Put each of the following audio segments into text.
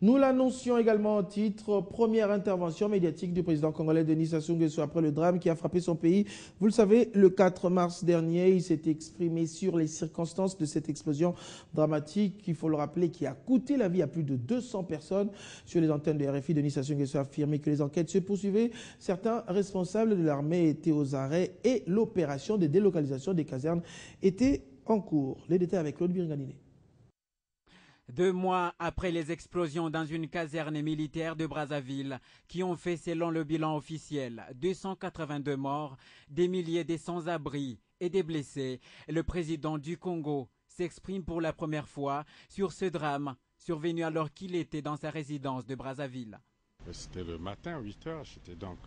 Nous l'annoncions également en titre, première intervention médiatique du président congolais Denis Sassou Nguesso après le drame qui a frappé son pays. Vous le savez, le 4 mars dernier, il s'est exprimé sur les circonstances de cette explosion dramatique, il faut le rappeler, qui a coûté la vie à plus de 200 personnes. Sur les antennes de RFI, Denis Sassou Nguesso a affirmé que les enquêtes se poursuivaient. Certains responsables de l'armée étaient aux arrêts et l'opération de délocalisation des casernes était en cours. Les détails avec Claude Biringanine. 2 mois après les explosions dans une caserne militaire de Brazzaville qui ont fait, selon le bilan officiel, 282 morts, des milliers de sans-abri et des blessés, le président du Congo s'exprime pour la première fois sur ce drame survenu alors qu'il était dans sa résidence de Brazzaville. C'était le matin, 8 h, j'étais donc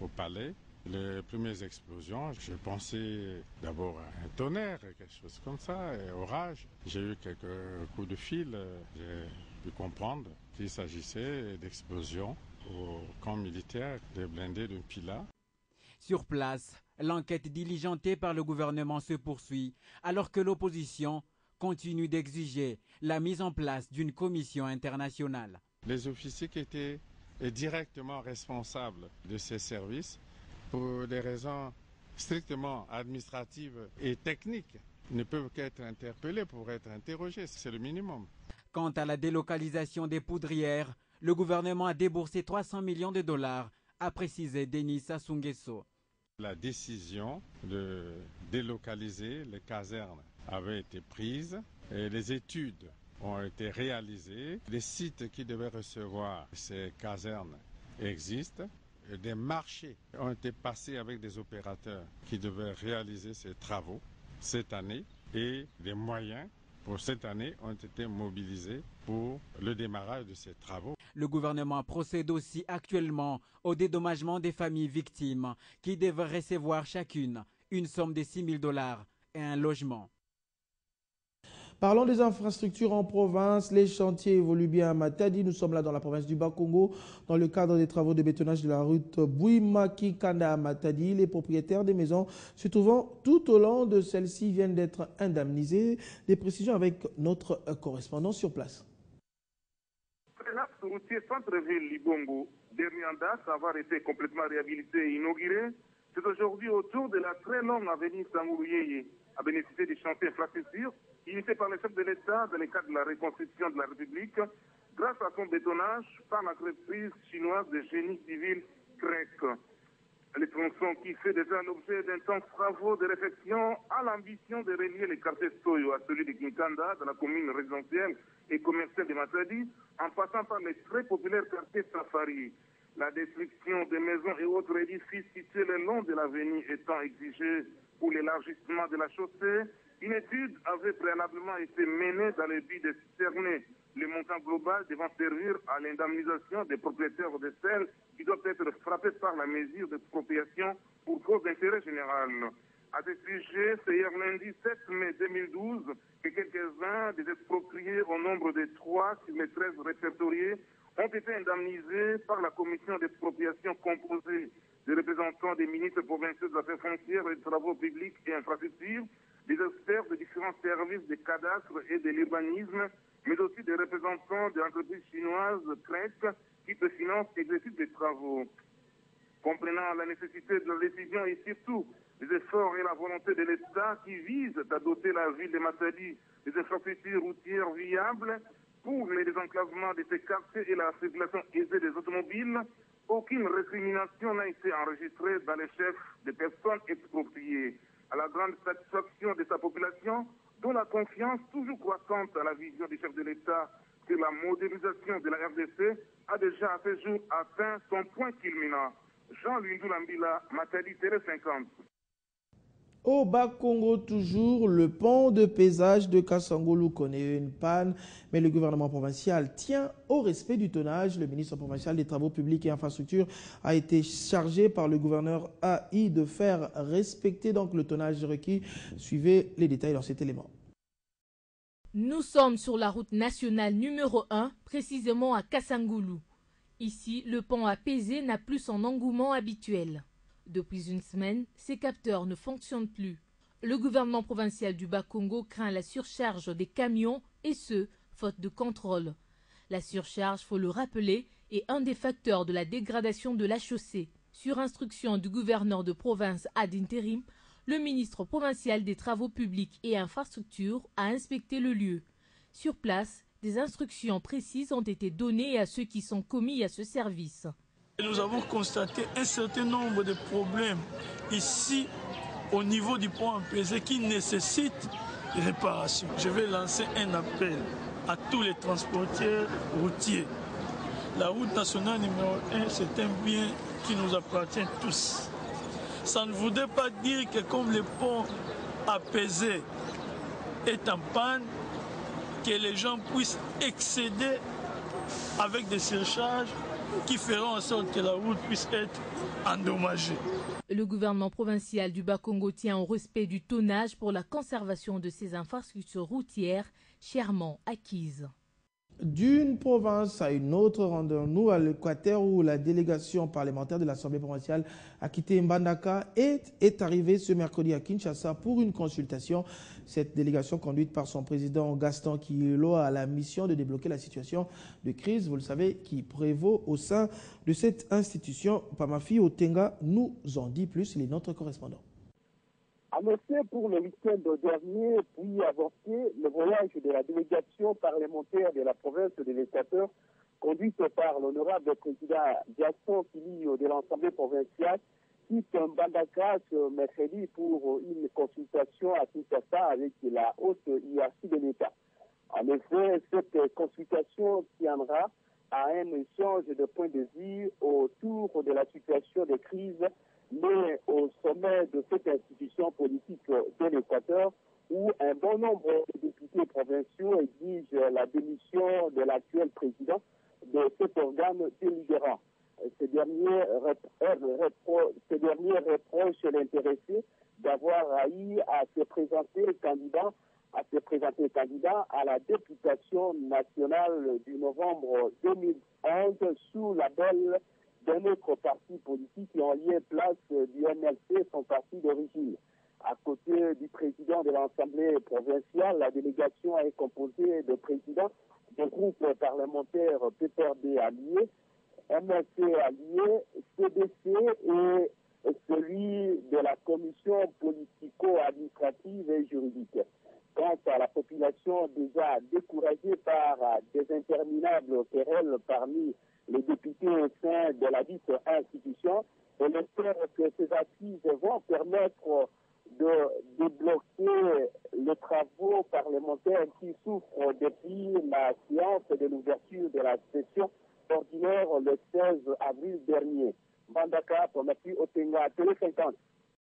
au palais. Les premières explosions, je pensais d'abord à un tonnerre, quelque chose comme ça, et orage. J'ai eu quelques coups de fil, j'ai pu comprendre qu'il s'agissait d'explosions au camp militaire des blindés de Pila. Sur place, l'enquête diligentée par le gouvernement se poursuit, alors que l'opposition continue d'exiger la mise en place d'une commission internationale. Les officiers qui étaient directement responsables de ces services, pour des raisons strictement administratives et techniques, ne peuvent qu'être interpellés pour être interrogés. C'est le minimum. Quant à la délocalisation des poudrières, le gouvernement a déboursé 300 millions de dollars, a précisé Denis Sassou Nguesso. La décision de délocaliser les casernes avait été prise et les études ont été réalisées. Les sites qui devaient recevoir ces casernes existent. Des marchés ont été passés avec des opérateurs qui devaient réaliser ces travaux cette année et des moyens pour cette année ont été mobilisés pour le démarrage de ces travaux. Le gouvernement procède aussi actuellement au dédommagement des familles victimes qui devraient recevoir chacune une somme de 6 000 dollars et un logement. Parlons des infrastructures en province. Les chantiers évoluent bien à Matadi. Nous sommes là dans la province du Bas-Congo. Dans le cadre des travaux de bétonnage de la route Bouimaki-Kanda à Matadi, les propriétaires des maisons se trouvant tout au long de celle-ci viennent d'être indemnisés. Des précisions avec notre correspondant sur place. L'axe routier centre-ville Libongo, dernier en date, avoir été complètement réhabilité et inauguré, c'est aujourd'hui autour de la très longue avenue Sangouyeye à bénéficier des chantiers infrastructures initiés par le chef de l'État dans le cadre de la reconstruction de la République, grâce à son bétonnage par l'entreprise chinoise de génie civil CREC. Le tronçon qui fait déjà l'objet d'intenses travaux de réfection a l'ambition de relier les quartiers Soyo à celui de Kinkanda, dans la commune résidentielle et commerciale de Matadi, en passant par les très populaires quartiers Safari. La destruction des maisons et autres édifices situés le long de l'avenue étant exigée pour l'élargissement de la chaussée, une étude avait préalablement été menée dans le but de cerner le montant global devant servir à l'indemnisation des propriétaires de celles qui doivent être frappées par la mesure d'expropriation pour cause d'intérêt général. À ce sujet, c'est hier lundi 7 mai 2012 que quelques-uns des expropriés au nombre de 3 sur les 13 répertoriés ont été indemnisés par la commission d'expropriation composée des représentants des ministres provinciaux des Affaires foncières et des Travaux publics et infrastructures, des experts de différents services de cadastre et de l'urbanisme, mais aussi des représentants de l'entreprise chinoise CREC qui finance et exécute les travaux. Comprenant la nécessité de la décision et surtout les efforts et la volonté de l'État qui visent à doter la ville de Matadi des infrastructures routières viables pour le désenclavement de ces quartiers et la circulation aisée des automobiles, aucune récrimination n'a été enregistrée dans les chefs des personnes expropriées. À la grande satisfaction de sa population, dont la confiance toujours croissante à la vision du chef de l'État que la modernisation de la RDC a déjà à ce jour atteint son point culminant. Jean-Louis Lambila, Matadi, Télé 50. Au Bas-Congo, toujours, le pont de pesage de Kasangulu connaît une panne, mais le gouvernement provincial tient au respect du tonnage. Le ministre provincial des Travaux publics et infrastructures a été chargé par le gouverneur AI de faire respecter donc le tonnage requis. Suivez les détails dans cet élément. Nous sommes sur la route nationale numéro 1, précisément à Kasangulu. Ici, le pont à peser n'a plus son engouement habituel. Depuis une semaine, ces capteurs ne fonctionnent plus. Le gouvernement provincial du Bas-Congo craint la surcharge des camions et ce, faute de contrôle. La surcharge, faut le rappeler, est un des facteurs de la dégradation de la chaussée. Sur instruction du gouverneur de province ad interim, le ministre provincial des Travaux publics et infrastructures a inspecté le lieu. Sur place, des instructions précises ont été données à ceux qui sont commis à ce service. Nous avons constaté un certain nombre de problèmes ici au niveau du pont Ampezé qui nécessitent réparation. Je vais lancer un appel à tous les transporteurs routiers. La route nationale numéro 1, c'est un bien qui nous appartient tous. Ça ne voudrait pas dire que comme le pont Ampezé est en panne, que les gens puissent excéder avec des surcharges qui feront en sorte que la route puisse être endommagée. Le gouvernement provincial du Bas-Congo tient au respect du tonnage pour la conservation de ces infrastructures routières chèrement acquises. D'une province à une autre, rendons-nous à l'Équateur où la délégation parlementaire de l'Assemblée provinciale a quitté Mbandaka et est arrivée ce mercredi à Kinshasa pour une consultation. Cette délégation conduite par son président Gaston Kiyelo a la mission de débloquer la situation de crise, vous le savez, qui prévaut au sein de cette institution. Pamafi Otenga nous en dit plus, il est notre correspondant. Annoncé pour le week-end dernier, puis avorté, le voyage de la délégation parlementaire de la province de l'Équateur, conduite par l'honorable président Gaston Kiyelo de l'Assemblée provinciale, quitte Mbandaka ce mercredi pour une consultation à Kinshasa avec la haute hiérarchie de l'État. En effet, cette consultation tiendra à un échange de points de vue autour de la situation de crise mais au sommet de cette institution politique de l'Équateur, où un bon nombre de députés provinciaux exigent la démission de l'actuel président de cet organe délibérant. Ces derniers reprochent l'intéressé d'avoir eu à se présenter candidat à la députation nationale du novembre 2011 sous la belle d'un autre parti politique qui en lien place du MLC, son parti d'origine. À côté du président de l'Assemblée provinciale, la délégation est composée de présidents des groupes parlementaires PPRD alliés, MLC alliés, CDC et celui de la commission politico-administrative et juridique. Quant à la population déjà découragée par des interminables querelles parmi les députés au sein de la dite institution, on espère que ces assises vont permettre de débloquer les travaux parlementaires qui souffrent depuis la séance de l'ouverture de la session ordinaire le 16 avril dernier. Bandaka, Pamafi Otenga, Télé 50.